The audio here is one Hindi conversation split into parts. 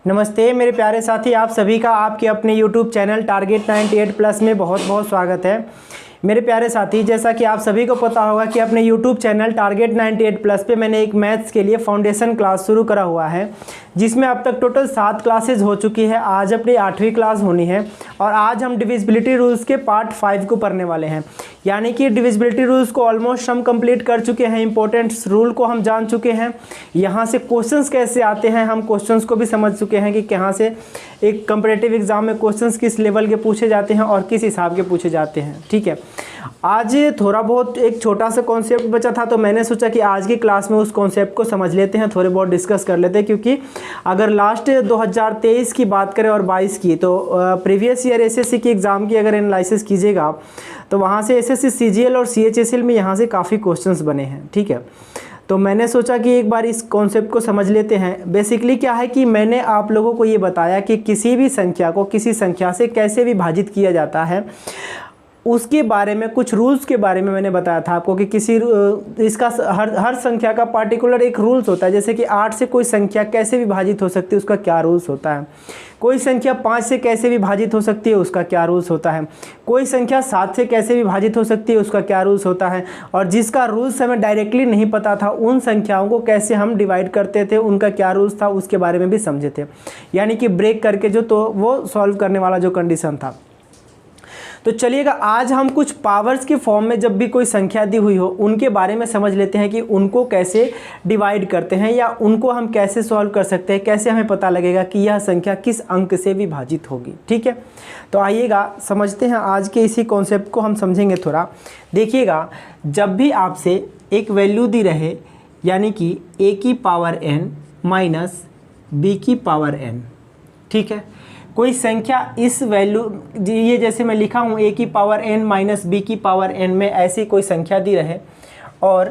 नमस्ते मेरे प्यारे साथी, आप सभी का आपके अपने YouTube चैनल टारगेट 98 प्लस में बहुत बहुत स्वागत है। मेरे प्यारे साथी, जैसा कि आप सभी को पता होगा कि अपने YouTube चैनल टारगेट 98 प्लस पे मैंने एक मैथ्स के लिए फाउंडेशन क्लास शुरू करा हुआ है, जिसमें अब तक टोटल 7 क्लासेज हो चुकी है। आज अपनी 8वीं क्लास होनी है और आज हम डिविजिबिलिटी रूल्स के पार्ट 5 को पढ़ने वाले हैं। यानी कि डिविजिबिलिटी रूल्स को ऑलमोस्ट हम कंप्लीट कर चुके हैं, इंपॉर्टेंट रूल को हम जान चुके हैं। यहाँ से क्वेश्चंस कैसे आते हैं हम क्वेश्चंस को भी समझ चुके हैं कि कहाँ से एक कंपैरेटिव एग्जाम में क्वेश्चंस किस लेवल के पूछे जाते हैं और किस हिसाब के पूछे जाते हैं। ठीक है, आज थोड़ा बहुत एक छोटा सा कॉन्सेप्ट बचा था, तो मैंने सोचा कि आज की क्लास में उस कॉन्सेप्ट को समझ लेते हैं, थोड़े बहुत डिस्कस कर लेते हैं। क्योंकि अगर लास्ट 2023 की बात करें और 22 की, तो प्रीवियस ईयर एसएससी की एग्ज़ाम की अगर एनालिसिस कीजिएगा तो वहाँ से एसएससी सीजीएल और सीएचएसएल में यहाँ से काफ़ी क्वेश्चंस बने हैं। ठीक है, तो मैंने सोचा कि एक बार इस कॉन्सेप्ट को समझ लेते हैं। बेसिकली क्या है कि मैंने आप लोगों को ये बताया कि किसी भी संख्या को किसी संख्या से कैसे विभाजित किया जाता है, उसके बारे में कुछ रूल्स के बारे में मैंने बताया था आपको कि किसी इसका हर संख्या का पार्टिकुलर एक रूल्स होता है। जैसे कि 8 से कोई संख्या कैसे विभाजित हो सकती है, उसका क्या रूल्स होता है। कोई संख्या 5 से कैसे विभाजित हो सकती है, उसका क्या रूल्स होता है। कोई संख्या 7 से कैसे विभाजित हो सकती है, उसका क्या रूल्स होता है। और जिसका रूल्स हमें डायरेक्टली नहीं पता था, उन संख्याओं को कैसे हम डिवाइड करते थे, उनका क्या रूल्स था, उसके बारे में भी समझे थे। यानी कि ब्रेक करके जो तो वो सॉल्व करने वाला जो कंडीशन था। तो चलिएगा, आज हम कुछ पावर्स के फॉर्म में जब भी कोई संख्या दी हुई हो उनके बारे में समझ लेते हैं कि उनको कैसे डिवाइड करते हैं या उनको हम कैसे सॉल्व कर सकते हैं, कैसे हमें पता लगेगा कि यह संख्या किस अंक से विभाजित होगी। ठीक है, तो आइएगा समझते हैं आज के इसी कॉन्सेप्ट को हम समझेंगे थोड़ा। देखिएगा, जब भी आपसे एक वैल्यू दी रहे, यानी कि a की पावर n माइनस b की पावर n, ठीक है, कोई संख्या इस वैल्यू, ये जैसे मैं लिखा हूँ a की पावर n माइनस b की पावर n में ऐसी कोई संख्या दी रहे और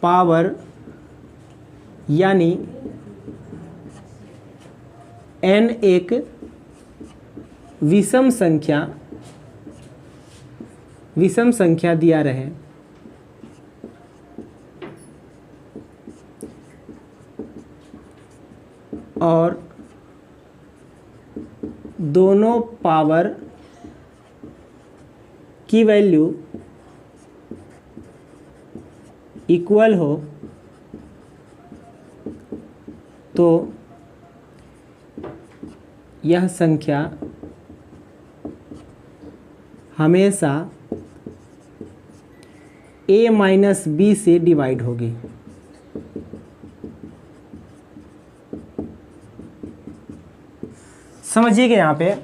पावर यानी n एक विषम संख्या दिया रहे और दोनों पावर की वैल्यू इक्वल हो, तो यह संख्या हमेशा a माइनस b से डिवाइड होगी। समझिएगा, यहाँ पे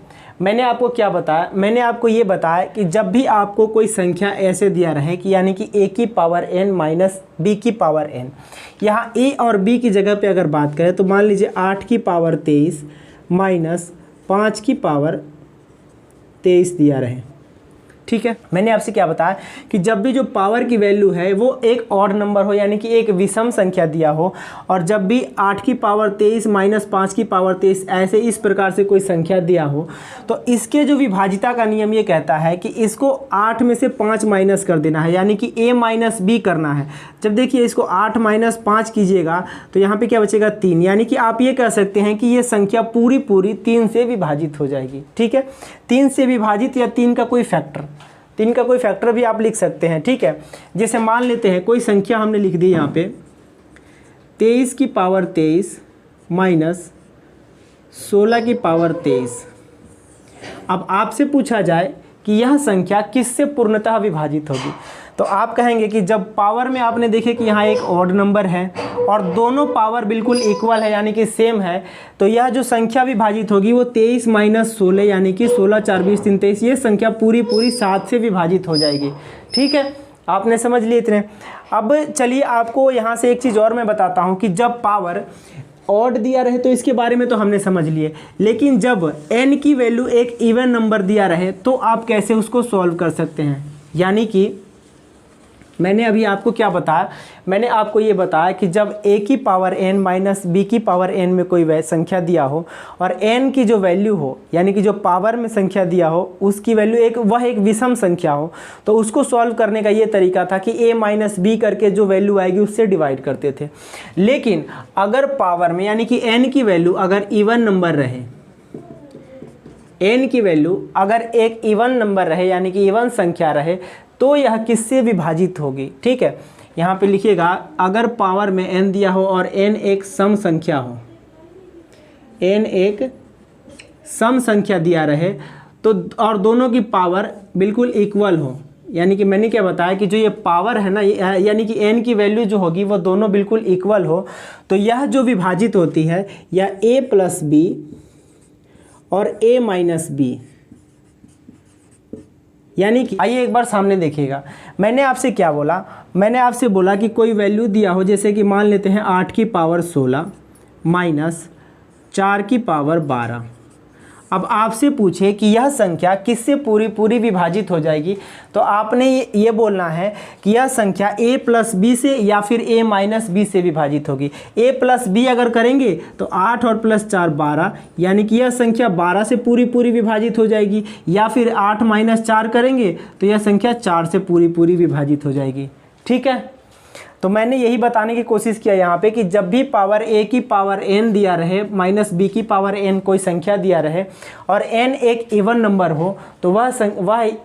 मैंने आपको क्या बताया, मैंने आपको ये बताया कि जब भी आपको कोई संख्या ऐसे दिया रहे कि यानी कि a की पावर n माइनस b की पावर n, यहाँ a और b की जगह पे अगर बात करें तो मान लीजिए 8 की पावर 23 माइनस 5 की पावर 23 दिया रहे। ठीक है, मैंने आपसे क्या बताया कि जब भी जो पावर की वैल्यू है वो एक ऑड नंबर हो, यानी कि एक विषम संख्या दिया हो, और जब भी 8 की पावर 23 माइनस 5 की पावर 23 ऐसे इस प्रकार से कोई संख्या दिया हो, तो इसके जो विभाजिता का नियम ये कहता है कि इसको 8 में से 5 माइनस कर देना है, यानी कि a माइनस b करना है। जब देखिए इसको 8 माइनस 5 कीजिएगा तो यहाँ पे क्या बचेगा 3, यानी कि आप ये कह सकते हैं कि ये संख्या पूरी 3 से विभाजित हो जाएगी। ठीक है, 3 से विभाजित या 3 का कोई फैक्टर भी आप लिख सकते हैं। ठीक है, जैसे मान लेते हैं कोई संख्या हमने लिख दी यहाँ पे 23 की पावर 23 माइनस 16 की पावर 23। अब आपसे पूछा जाए कि यह संख्या किससे पूर्णतः विभाजित होगी, तो आप कहेंगे कि जब पावर में आपने देखे कि यहाँ एक ऑड नंबर है और दोनों पावर बिल्कुल इक्वल है, यानी कि सेम है, तो यह जो संख्या विभाजित होगी वो 23 माइनस 16 यानी कि 16 4 20 3 23, ये संख्या पूरी 7 से विभाजित हो जाएगी। ठीक है, आपने समझ लिए इतने। अब चलिए आपको यहाँ से एक चीज़ और मैं बताता हूँ कि जब पावर ऑड दिया रहे तो इसके बारे में तो हमने समझ लिए, लेकिन जब n की वैल्यू एक इवन नंबर दिया रहे तो आप कैसे उसको सॉल्व कर सकते हैं। यानी कि मैंने अभी आपको क्या बताया, मैंने आपको ये बताया कि जब a की पावर n माइनस b की पावर n में कोई संख्या दिया हो और n की जो वैल्यू हो, यानी कि जो पावर में संख्या दिया हो उसकी वैल्यू वह एक विषम संख्या हो, तो उसको सॉल्व करने का ये तरीका था कि a माइनस बी करके जो वैल्यू आएगी उससे डिवाइड करते थे। लेकिन अगर पावर में यानी कि n की वैल्यू अगर इवन नंबर रहे, n की वैल्यू अगर एक इवन नंबर रहे यानी कि इवन संख्या रहे, तो यह किससे विभाजित होगी। ठीक है, यहाँ पे लिखिएगा अगर पावर में n दिया हो और n एक सम संख्या हो, n एक सम संख्या दिया रहे तो और दोनों की पावर बिल्कुल इक्वल हो, यानी कि मैंने क्या बताया कि जो ये पावर है ना, यानी कि n की वैल्यू जो होगी वो दोनों बिल्कुल इक्वल हो, तो यह जो विभाजित होती है यह a प्लस बी और a माइनस बी, यानी कि आइए एक बार सामने देखिएगा। मैंने आपसे क्या बोला, मैंने आपसे बोला कि कोई वैल्यू दिया हो, जैसे कि मान लेते हैं 8 की पावर 16 माइनस 4 की पावर 12। अब आपसे पूछे कि यह संख्या किससे पूरी पूरी विभाजित हो जाएगी, तो आपने ये बोलना है कि यह संख्या a प्लस बी से या फिर a माइनस बी से विभाजित होगी। a प्लस बी अगर करेंगे तो 8 और प्लस 4 12, यानी कि यह संख्या 12 से पूरी पूरी विभाजित हो जाएगी, या फिर 8 माइनस 4 करेंगे तो यह संख्या 4 से पूरी पूरी विभाजित हो जाएगी। ठीक है, तो मैंने यही बताने की कोशिश किया यहाँ पे कि जब भी पावर a की पावर n दिया रहे माइनस b की पावर n कोई संख्या दिया रहे और n एक इवन नंबर हो, तो वह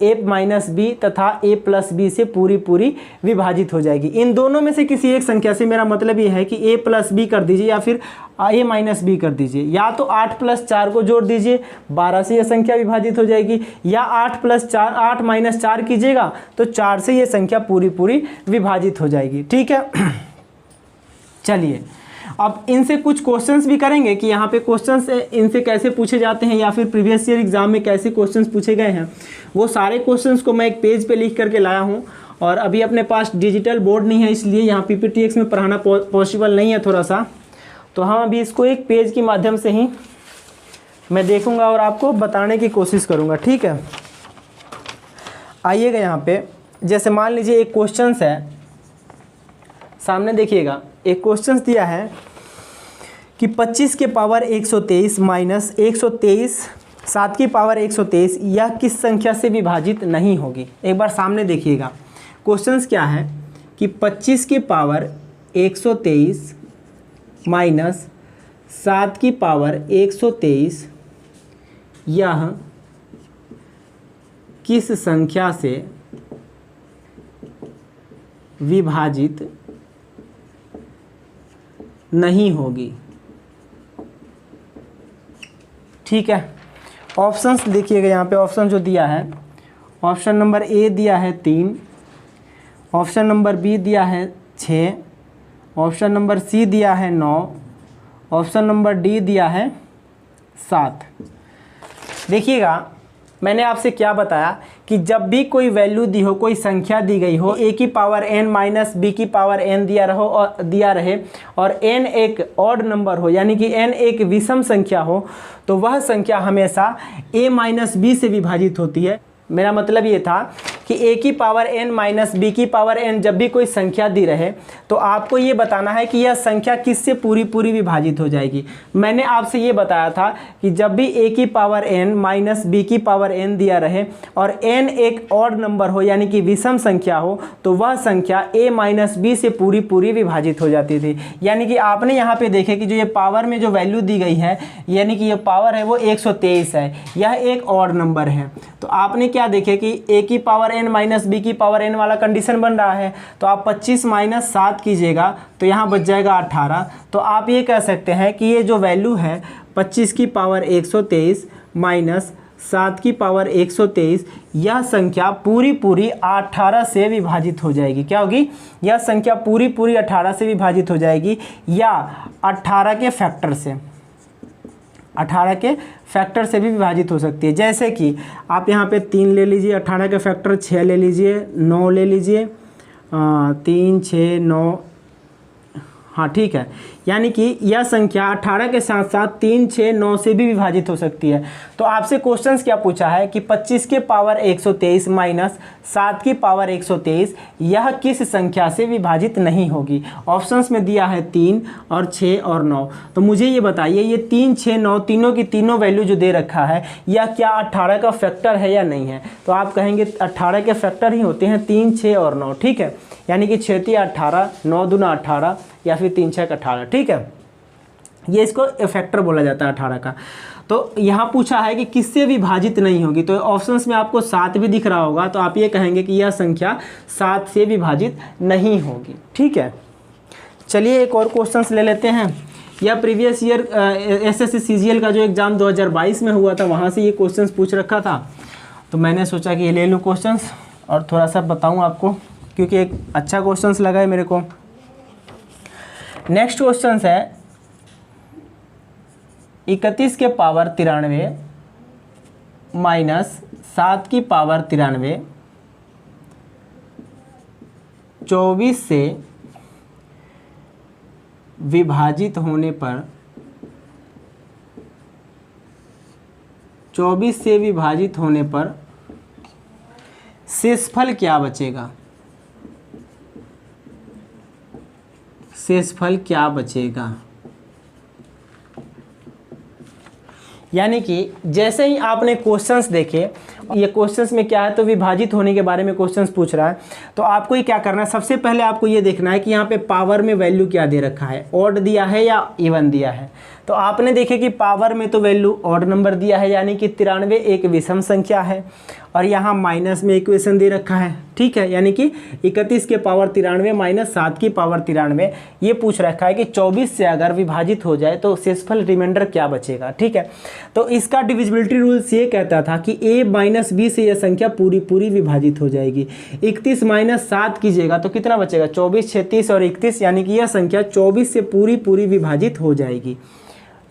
a माइनस बी तथा a प्लस बी से पूरी पूरी विभाजित हो जाएगी। इन दोनों में से किसी एक संख्या से, मेरा मतलब ये है कि a प्लस बी कर दीजिए या फिर a माइनस बी कर दीजिए, या तो 8 प्लस 4 को जोड़ दीजिए 12 से यह संख्या विभाजित हो जाएगी, या 8 प्लस 4 8 माइनस 4 कीजिएगा तो 4 से यह संख्या पूरी पूरी विभाजित हो जाएगी। ठीक है, चलिए अब इनसे कुछ क्वेश्चंस भी करेंगे कि यहाँ पे क्वेश्चंस इनसे कैसे पूछे जाते हैं या फिर प्रीवियस ईयर एग्जाम में कैसे क्वेश्चंस पूछे गए हैं। वो सारे क्वेश्चंस को मैं एक पेज पे लिख करके लाया हूँ, और अभी अपने पास डिजिटल बोर्ड नहीं है इसलिए यहाँ PPTX में पढ़ाना पॉसिबल नहीं है थोड़ा सा, तो हम अभी इसको एक पेज के माध्यम से ही मैं देखूँगा और आपको बताने की कोशिश करूँगा। ठीक है, आइएगा यहाँ पे, जैसे मान लीजिए एक क्वेश्चन है सामने, देखिएगा एक क्वेश्चन दिया है कि 25 के पावर 123 माइनस 123 7 की पावर 123 यह किस संख्या से विभाजित नहीं होगी। एक बार सामने देखिएगा, क्वेश्चन क्या है कि 25 के पावर 123 माइनस 7 की पावर 123 यह किस संख्या से विभाजित नहीं होगी। ठीक है, ऑप्शंस देखिएगा यहाँ पे, ऑप्शन जो दिया है, ऑप्शन नंबर ए दिया है 3, ऑप्शन नंबर बी दिया है 6, ऑप्शन नंबर सी दिया है 9, ऑप्शन नंबर डी दिया है 7। देखिएगा मैंने आपसे क्या बताया कि जब भी कोई वैल्यू दी हो, कोई संख्या दी गई हो, a की पावर n माइनस बी की पावर n दिया रहे और n एक ऑड नंबर हो, यानी कि n एक विषम संख्या हो, तो वह संख्या हमेशा a माइनस बी से विभाजित होती है। मेरा मतलब ये था कि a की पावर n माइनस बी की पावर n जब भी कोई संख्या दी रहे तो आपको ये बताना है कि यह संख्या किससे पूरी पूरी विभाजित हो जाएगी। मैंने आपसे ये बताया था कि जब भी a की पावर n माइनस बी की पावर n दिया रहे और n एक ऑड नंबर हो, यानी कि विषम संख्या हो, तो वह संख्या a माइनस बी से पूरी पूरी विभाजित हो जाती थी। यानी कि आपने यहाँ पे देखे कि जो ये पावर में जो वैल्यू दी गई है, यानी कि ये पावर है वो 123 है, यह एक ऑड नंबर है, तो आपने क्या देखे कि a की पावर n माइनस बी की पावर n वाला कंडीशन बन रहा है, तो आप 25 माइनस 7 कीजिएगा तो यहाँ बच जाएगा 18। तो आप ये कह सकते हैं कि ये जो वैल्यू है 25 की पावर 123 माइनस 7 की पावर 123, यह संख्या पूरी पूरी 18 से विभाजित हो जाएगी। क्या होगी? यह संख्या पूरी पूरी 18 से विभाजित हो जाएगी, या 18 के फैक्टर से, 18 के फैक्टर से भी विभाजित हो सकती है। जैसे कि आप यहाँ पे 3 ले लीजिए, 18 के फैक्टर 6 ले लीजिए, 9 ले लीजिए, 3 6 9, हाँ ठीक है, यानी कि यह संख्या 18 के साथ साथ 3, 6, 9 से भी विभाजित हो सकती है। तो आपसे क्वेश्चंस क्या पूछा है कि 25 के पावर 123 माइनस 7 की पावर 123 यह किस संख्या से विभाजित नहीं होगी। ऑप्शंस में दिया है 3 और 6 और 9। तो मुझे ये बताइए, ये 3, 6, 9 तीनों की तीनों वैल्यू जो दे रखा है यह क्या 18 का फैक्टर है या नहीं है। तो आप कहेंगे 18 के फैक्टर ही होते हैं 3, 6 और 9, ठीक है। यानी कि 6 3 18, 9 दूना 18 या फिर 3 6 18, ठीक है। ये इसको फैक्टर बोला जाता है 18 का। तो यहाँ पूछा है कि किससे विभाजित नहीं होगी, तो ऑप्शंस में आपको 7 भी दिख रहा होगा, तो आप ये कहेंगे कि यह संख्या 7 से विभाजित नहीं होगी, ठीक है। चलिए एक और क्वेश्चंस ले लेते हैं। यह प्रीवियस ईयर एसएससी सीजीएल का जो एग्ज़ाम 2022 में हुआ था वहाँ से ये क्वेश्चंस पूछ रखा था, तो मैंने सोचा कि ये ले लूँ क्वेश्चंस और थोड़ा सा बताऊँ आपको, क्योंकि एक अच्छा क्वेश्चंस लगा है मेरे को। नेक्स्ट क्वेश्चंस है 31 के पावर 93 माइनस 7 की पावर 93 24 से विभाजित होने पर 24 से विभाजित होने पर शेषफल क्या बचेगा। शेषफल क्या बचेगा, यानी कि जैसे ही आपने क्वेश्चंस देखे, ये क्वेश्चंस में क्या है तो विभाजित होने के बारे में क्वेश्चंस पूछ रहा है, तो आपको ये क्या करना है, सबसे पहले आपको ये देखना है कि यहाँ पे पावर में वैल्यू क्या दे रखा है, ऑड दिया है या इवन दिया है। तो आपने देखे कि पावर में तो वैल्यू ऑड नंबर दिया है, यानी कि 93 एक विषम संख्या है, और यहाँ माइनस में इक्वेशन दे रखा है, ठीक है। यानी कि 31 के पावर 93 माइनस 7 की पावर 93 ये पूछ रखा है कि 24 से अगर विभाजित हो जाए तो शेषफल रिमाइंडर क्या बचेगा, ठीक है। तो इसका डिविजिबिलिटी रूल्स ये कहता था कि a माइनस बी से यह संख्या पूरी विभाजित हो जाएगी। 31 माइनस 7 कीजिएगा तो कितना बचेगा, 24, 36 और 31, यानी कि यह संख्या 24 से पूरी विभाजित हो जाएगी।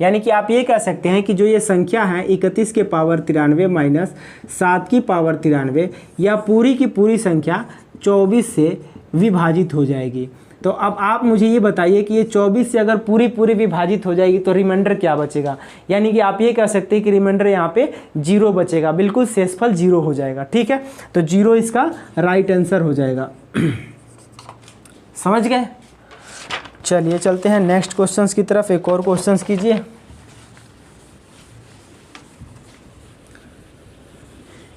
यानी कि आप ये कह सकते हैं कि जो ये संख्या है 31 के पावर 93 माइनस 7 की पावर 93 या पूरी की पूरी संख्या 24 से विभाजित हो जाएगी। तो अब आप मुझे ये बताइए कि ये 24 से अगर पूरी विभाजित हो जाएगी तो रिमाइंडर क्या बचेगा। यानी कि आप ये कह सकते हैं कि रिमाइंडर यहाँ पे 0 बचेगा, बिल्कुल शेषफल 0 हो जाएगा, ठीक है। तो 0 इसका राइट आंसर हो जाएगा। समझ गए। चलिए चलते हैं नेक्स्ट क्वेश्चंस की तरफ। एक और क्वेश्चंस कीजिए।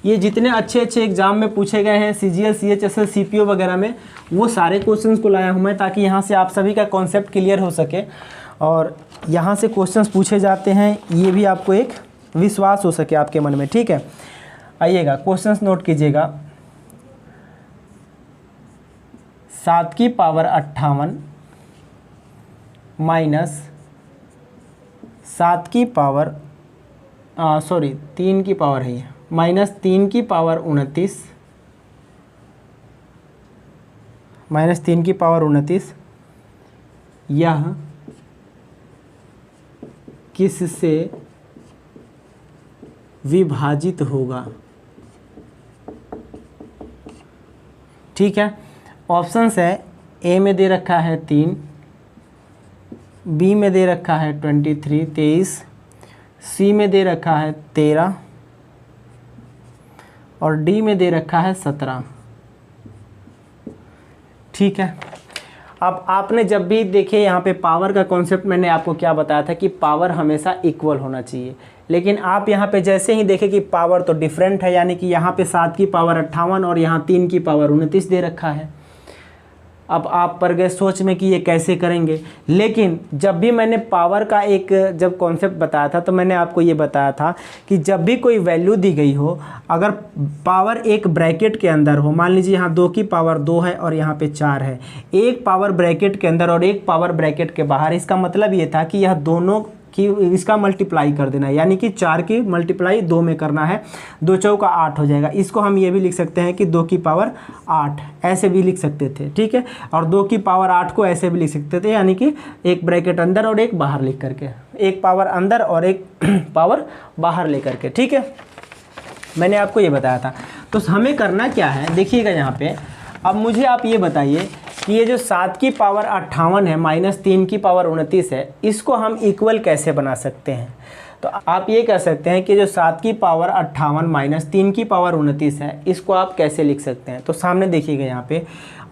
ये जितने अच्छे एग्जाम में पूछे गए हैं सीजीएल, सीएचएसएल, सीपीओ वगैरह में, वो सारे क्वेश्चंस को लाया हूं मैं, ताकि यहाँ से आप सभी का कॉन्सेप्ट क्लियर हो सके और यहाँ से क्वेश्चंस पूछे जाते हैं ये भी आपको एक विश्वास हो सके आपके मन में, ठीक है। आइएगा क्वेश्चंस नोट कीजिएगा। 7 की पावर 58 माइनस 7 की पावर 3 की पावर है, माइनस 3 की पावर 29 माइनस 3 की पावर 29 यह किससे विभाजित होगा, ठीक है। ऑप्शंस है, ए में दे रखा है 3, बी में दे रखा है 23, सी में दे रखा है 13 और डी में दे रखा है 17, ठीक है। अब आपने जब भी देखे यहाँ पे पावर का कॉन्सेप्ट, मैंने आपको क्या बताया था कि पावर हमेशा इक्वल होना चाहिए, लेकिन आप यहाँ पे जैसे ही देखें कि पावर तो डिफरेंट है, यानी कि यहाँ पे 7 की पावर 58 और यहाँ 3 की पावर 29 दे रखा है। अब आप पर गए सोच में कि ये कैसे करेंगे, लेकिन जब भी मैंने पावर का एक जब कॉन्सेप्ट बताया था तो मैंने आपको ये बताया था कि जब भी कोई वैल्यू दी गई हो, अगर पावर एक ब्रैकेट के अंदर हो, मान लीजिए यहाँ 2 की पावर 2 है और यहाँ पे 4 है, एक पावर ब्रैकेट के अंदर और एक पावर ब्रैकेट के बाहर, इसका मतलब ये था कि यह दोनों कि इसका मल्टीप्लाई कर देना है, यानी कि 4 की मल्टीप्लाई 2 में करना है, 2 चौका 8 हो जाएगा। इसको हम ये भी लिख सकते हैं कि 2 की पावर 8 ऐसे भी लिख सकते थे, ठीक है। और 2 की पावर 8 को ऐसे भी लिख सकते थे, यानी कि एक ब्रैकेट अंदर और एक बाहर लिख करके, एक पावर अंदर और एक पावर बाहर लेकर के, ठीक है। मैंने आपको ये बताया था। तो हमें करना क्या है, देखिएगा यहाँ पे। अब मुझे आप ये बताइए कि ये जो 7 की पावर 58 है माइनस 3 की पावर 29 है, इसको हम इक्वल कैसे बना सकते हैं। तो आप ये कह सकते हैं कि जो 7 की पावर 58 माइनस 3 की पावर 29 है, इसको आप कैसे लिख सकते हैं। तो सामने देखिएगा यहाँ पे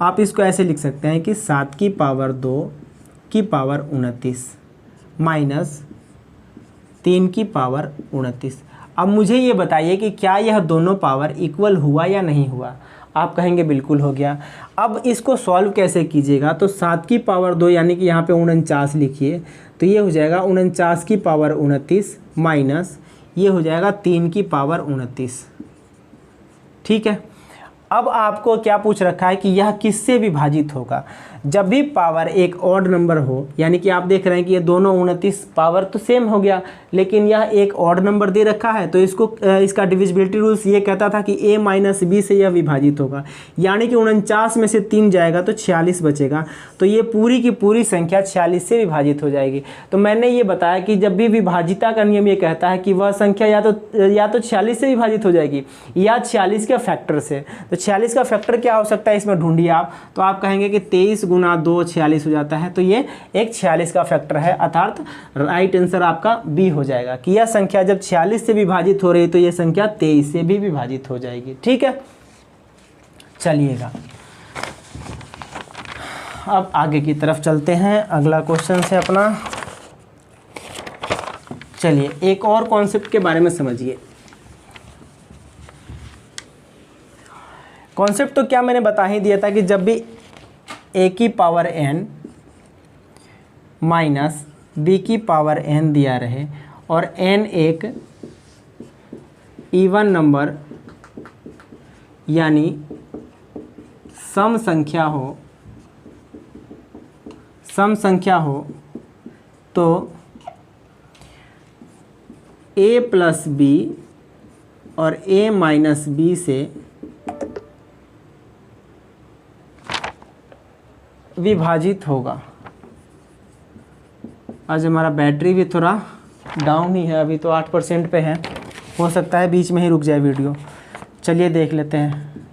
आप इसको ऐसे लिख सकते हैं कि 7 की पावर 2 की पावर 29 माइनस 3 की पावर 29। अब मुझे ये बताइए कि क्या यह दोनों पावर इक्वल हुआ या नहीं हुआ। आप कहेंगे बिल्कुल हो गया। अब इसको सॉल्व कैसे कीजिएगा, तो 7 की पावर 2 यानी कि यहाँ पे 49 लिखिए, तो ये हो जाएगा 49 की पावर 29 माइनस ये हो जाएगा 3 की पावर 29। ठीक है। अब आपको क्या पूछ रखा है कि यह किससे विभाजित होगा। जब भी पावर एक ऑड नंबर हो, यानी कि आप देख रहे हैं कि ये दोनों 29 पावर तो सेम हो गया, लेकिन यह एक ऑड नंबर दे रखा है, तो इसका डिविजिबिलिटी रूल्स ये कहता था कि a माइनस बी से यह विभाजित होगा, यानी कि 49 में से 3 जाएगा तो 46 बचेगा, तो ये पूरी की पूरी संख्या 46 से विभाजित हो जाएगी। तो मैंने ये बताया कि जब भी विभाजिता का नियम ये कहता है कि वह संख्या या तो 46 से विभाजित हो जाएगी या 46 के फैक्टर से। तो 46 का फैक्टर क्या हो सकता है, इसमें ढूंढिए आप। तो आप कहेंगे कि 23 गुना 2 46 हो जाता है, तो ये एक 46 का फैक्टर है, अर्थात राइट आंसर आपका बी हो जाएगा कि यह संख्या जब 46 से विभाजित हो रही तो यह संख्या 23 से भी विभाजित हो जाएगी। ठीक है, चलिएगा अब आगे की तरफ चलते हैं। अगला क्वेश्चन है अपना, चलिए एक और कॉन्सेप्ट के बारे में समझिए। कॉन्सेप्ट तो क्या मैंने बता ही दिया था कि जब भी a की पावर n माइनस b की पावर n दिया रहे और n एक इवन नंबर यानी सम संख्या हो तो a प्लस b और a माइनस b से विभाजित होगा। आज हमारा बैटरी भी थोड़ा डाउन ही है, अभी तो 8% पे है, हो सकता है बीच में ही रुक जाए वीडियो। चलिए देख लेते हैं।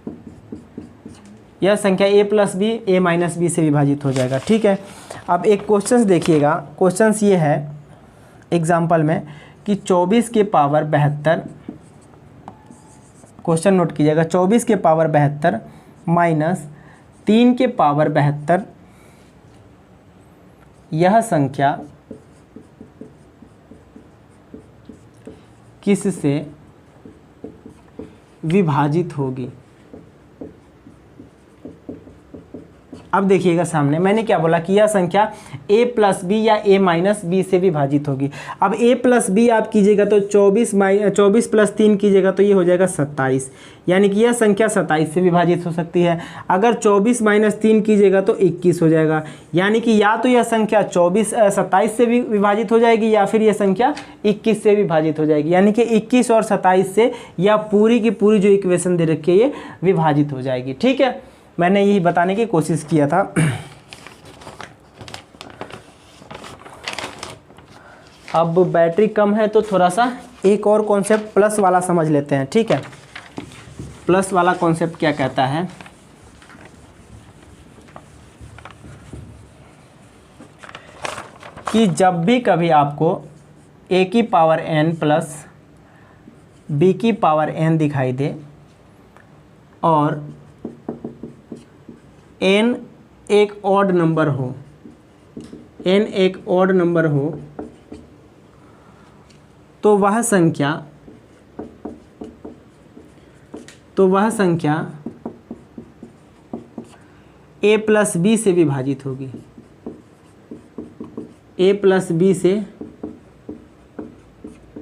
यह संख्या a plus B a minus B से विभाजित हो जाएगा। ठीक है, अब एक क्वेश्चंस देखिएगा। क्वेश्चंस ये है एग्जाम्पल में कि 24 के पावर 72, क्वेश्चन नोट कीजिएगा, 24 के पावर 72 माइनस 3 के पावर 72, यह संख्या किससे विभाजित होगी। अब देखिएगा सामने मैंने क्या बोला कि यह संख्या a प्लस बी या a माइनस बी से विभाजित होगी। अब a प्लस बी आप कीजिएगा तो 24 प्लस 3 कीजिएगा तो ये हो जाएगा 27, यानी कि यह संख्या 27 से विभाजित हो सकती है। अगर 24 माइनस 3 कीजिएगा तो 21 हो जाएगा, यानी कि या तो यह संख्या 27 से भी विभाजित हो जाएगी या फिर यह संख्या 21 से विभाजित हो जाएगी, यानी कि 21 और 27 से यह पूरी की पूरी जो इक्वेशन दे रखी है ये विभाजित हो जाएगी। ठीक है, मैंने यही बताने की कोशिश किया था। अब बैटरी कम है तो थोड़ा सा एक और कॉन्सेप्ट प्लस वाला समझ लेते हैं। ठीक है, प्लस वाला कॉन्सेप्ट क्या कहता है कि जब भी कभी आपको a की पावर n प्लस b की पावर n दिखाई दे और n एक ऑड नंबर हो, n एक ऑड नंबर हो, तो वह संख्या a प्लस बी से विभाजित होगी, a प्लस बी से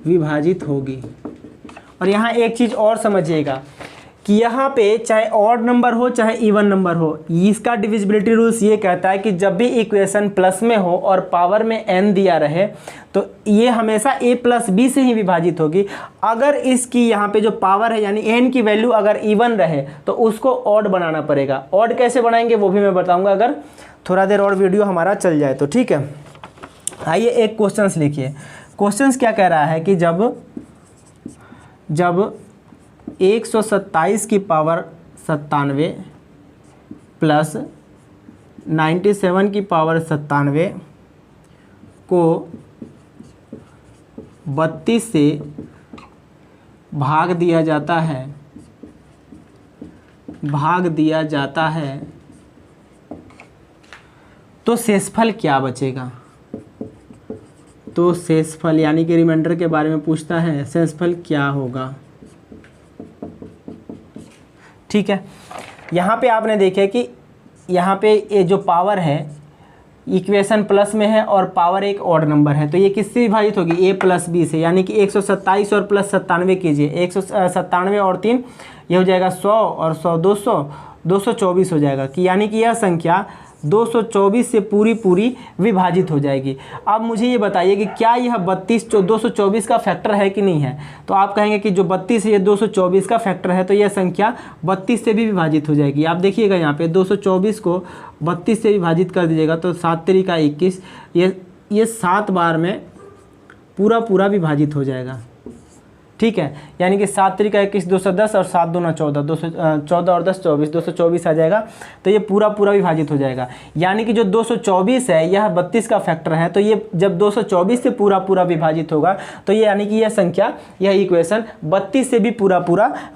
विभाजित होगी। और यहाँ एक चीज़ और समझिएगा कि यहाँ पे चाहे ऑड नंबर हो चाहे इवन नंबर हो, इसका डिविजिबिलिटी रूल्स ये कहता है कि जब भी इक्वेशन प्लस में हो और पावर में n दिया रहे तो ये हमेशा a प्लस बी से ही विभाजित होगी। अगर इसकी यहाँ पे जो पावर है यानी n की वैल्यू अगर इवन रहे तो उसको ऑड बनाना पड़ेगा। ऑड कैसे बनाएंगे वो भी मैं बताऊँगा अगर थोड़ा देर और वीडियो हमारा चल जाए तो। ठीक है, आइए एक क्वेश्चंस लिखिए। क्वेश्चंस क्या कह रहा है कि जब 127 की पावर 97 प्लस 97 की पावर 97 को 32 से भाग दिया जाता है तो शेषफल क्या बचेगा। तो शेषफल यानी कि रिमाइंडर के बारे में पूछता है, शेषफल क्या होगा। ठीक है, यहाँ पे आपने देखे कि यहाँ पे ये जो पावर है इक्वेशन प्लस में है और पावर एक ऑड नंबर है, तो ये किससे विभाजित होगी, a प्लस बी से, यानी कि 127 और प्लस 97 कीजिए, 197 और 3 ये हो जाएगा 100 और 100 224 हो जाएगा कि यानी कि यह संख्या 224 से पूरी विभाजित हो जाएगी। अब मुझे ये बताइए कि क्या यह 224 का फैक्टर है कि नहीं है। तो आप कहेंगे कि जो 32 है ये 224 का फैक्टर है, तो यह संख्या 32 से भी विभाजित हो जाएगी। आप देखिएगा यहाँ पे 224 को 32 से विभाजित कर दीजिएगा तो 7 त्रिका 21, ये 7 बार में पूरा विभाजित हो जाएगा। ठीक है, यानी कि 7 त्रिका 21 210 और 7 दूना 14 214 और 10 24 224 आ जाएगा। तो ये पूरा विभाजित हो जाएगा, यानी कि जो 224 है यह 32 का फैक्टर है, तो ये जब 224 से पूरा विभाजित होगा तो ये यानी कि यह संख्या, यह इक्वेशन 32 से भी पूरा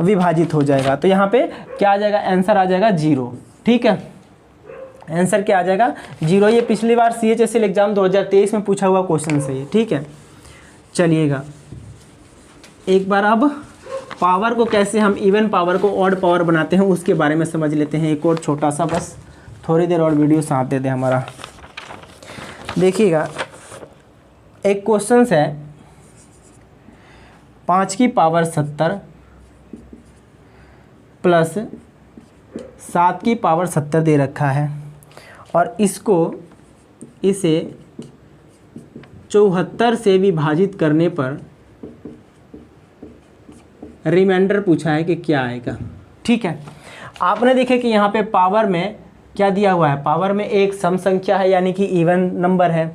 विभाजित हो जाएगा। तो यहाँ पे क्या आ जाएगा, आंसर आ जाएगा 0। ठीक है, आंसर क्या आ जाएगा 0। ये पिछली बार CHSL एग्जाम 2023 में पूछा हुआ क्वेश्चन से ये। ठीक है, चलिएगा एक बार अब पावर को कैसे हम इवन पावर को ऑड पावर बनाते हैं उसके बारे में समझ लेते हैं। एक और छोटा सा, बस थोड़ी देर और वीडियो साथ दे दे हमारा। देखिएगा एक क्वेश्चन है 5 की पावर 70 प्लस 7 की पावर 70 दे रखा है और इसे 74 से विभाजित करने पर रिमाइंडर पूछा है कि क्या आएगा। ठीक है, आपने देखे कि यहाँ पे पावर में क्या दिया हुआ है, पावर में एक सम संख्या है यानी कि इवन नंबर है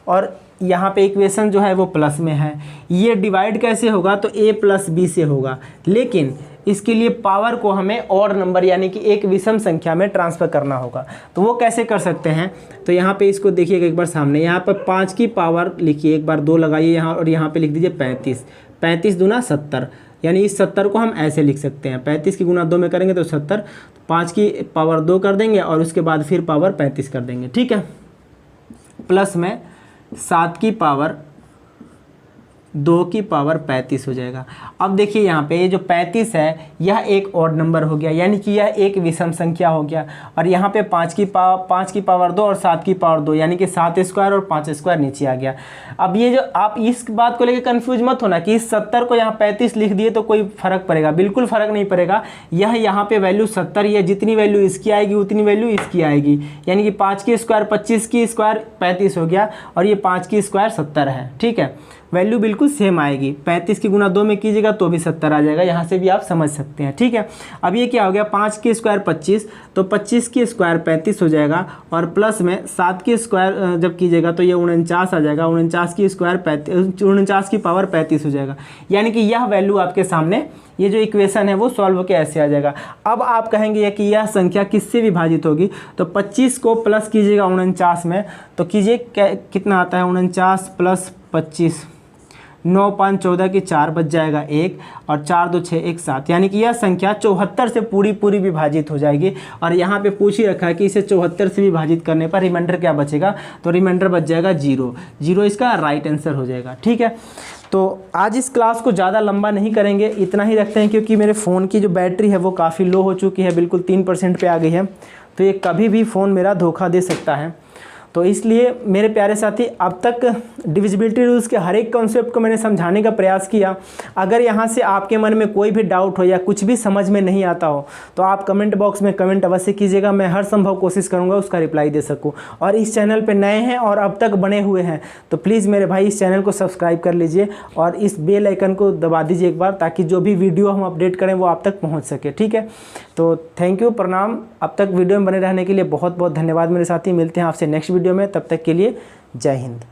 और यहाँ पे इक्वेशन जो है वो प्लस में है। ये डिवाइड कैसे होगा, तो a प्लस बी से होगा, लेकिन इसके लिए पावर को हमें ऑड नंबर यानी कि एक विषम संख्या में ट्रांसफ़र करना होगा। तो वो कैसे कर सकते हैं, तो यहाँ पे इसको देखिएगा एक बार सामने, यहाँ पर 5 की पावर लिखिए, एक बार 2 लगाइए यहाँ और यहाँ पे लिख दीजिए 35, 35 दूना 70, यानी इस 70 को हम ऐसे लिख सकते हैं, 35 की गुना 2 में करेंगे तो 70, 5 की पावर 2 कर देंगे और उसके बाद फिर पावर 35 कर देंगे। ठीक है, प्लस में 7 की पावर 2 की पावर 35 हो जाएगा। अब देखिए यहाँ पे ये जो 35 है यह एक ऑड नंबर हो गया, यानी कि यह एक विषम संख्या हो गया। और यहाँ पे 5 की पावर 2 और 7 की पावर 2 यानी कि 7 स्क्वायर और 5 स्क्वायर नीचे आ गया। अब ये जो आप इस बात को लेकर कंफ्यूज मत होना कि इस 70 को यहाँ 35 लिख दिए तो कोई फर्क पड़ेगा, बिल्कुल फर्क नहीं पड़ेगा। यह यहाँ पे वैल्यू 70 है, जितनी वैल्यू इसकी आएगी उतनी वैल्यू इसकी आएगी, यानी कि 5 की स्क्वायर 25 की स्क्वायर 35 हो गया और ये 5 की स्क्वायर 70 है। ठीक है, वैल्यू बिल्कुल सेम आएगी, 35 की गुना 2 में कीजिएगा तो भी 70 आ जाएगा, यहाँ से भी आप समझ सकते हैं। ठीक है, अब ये क्या हो गया, 5 की स्क्वायर 25 तो 25 की स्क्वायर 35 हो जाएगा और प्लस में 7 की स्क्वायर जब कीजिएगा तो ये 49 आ जाएगा, 49 की स्क्वायर 49 की पावर 35 हो जाएगा, यानी कि यह वैल्यू आपके सामने, ये जो इक्वेशन है वो सॉल्व होकर ऐसे आ जाएगा। अब आप कहेंगे कि यह संख्या किससे विभाजित होगी, तो 25 को प्लस कीजिएगा 49 में तो कीजिए कितना आता है, 49 प्लस 25, 9 5 14 की 4 बच जाएगा 1 और 4 2 6 1 7, यानी कि यह संख्या 74 से पूरी विभाजित हो जाएगी। और यहाँ पे पूछ ही रखा है कि इसे 74 से विभाजित करने पर रिमाइंडर क्या बचेगा, तो रिमाइंडर बच जाएगा 0 इसका राइट आंसर हो जाएगा। ठीक है, तो आज इस क्लास को ज़्यादा लंबा नहीं करेंगे, इतना ही रखते हैं क्योंकि मेरे फ़ोन की जो बैटरी है वो काफ़ी लो हो चुकी है, बिल्कुल 3% पे आ गई है, तो ये कभी भी फ़ोन मेरा धोखा दे सकता है। तो इसलिए मेरे प्यारे साथी, अब तक डिविजिबिलिटी रूल्स के हर एक कॉन्सेप्ट को मैंने समझाने का प्रयास किया। अगर यहाँ से आपके मन में कोई भी डाउट हो या कुछ भी समझ में नहीं आता हो तो आप कमेंट बॉक्स में कमेंट अवश्य कीजिएगा, मैं हर संभव कोशिश करूँगा उसका रिप्लाई दे सकूँ। और इस चैनल पर नए हैं और अब तक बने हुए हैं तो प्लीज़ मेरे भाई इस चैनल को सब्सक्राइब कर लीजिए और इस बेल आइकन को दबा दीजिए एक बार, ताकि जो भी वीडियो हम अपडेट करें वो आप तक पहुँच सके। ठीक है, तो थैंक यू, प्रणाम। अब तक वीडियो में बने रहने के लिए बहुत बहुत धन्यवाद मेरे साथी। मिलते हैं आपसे नेक्स्ट वीडियो में, तब तक के लिए जय हिंद।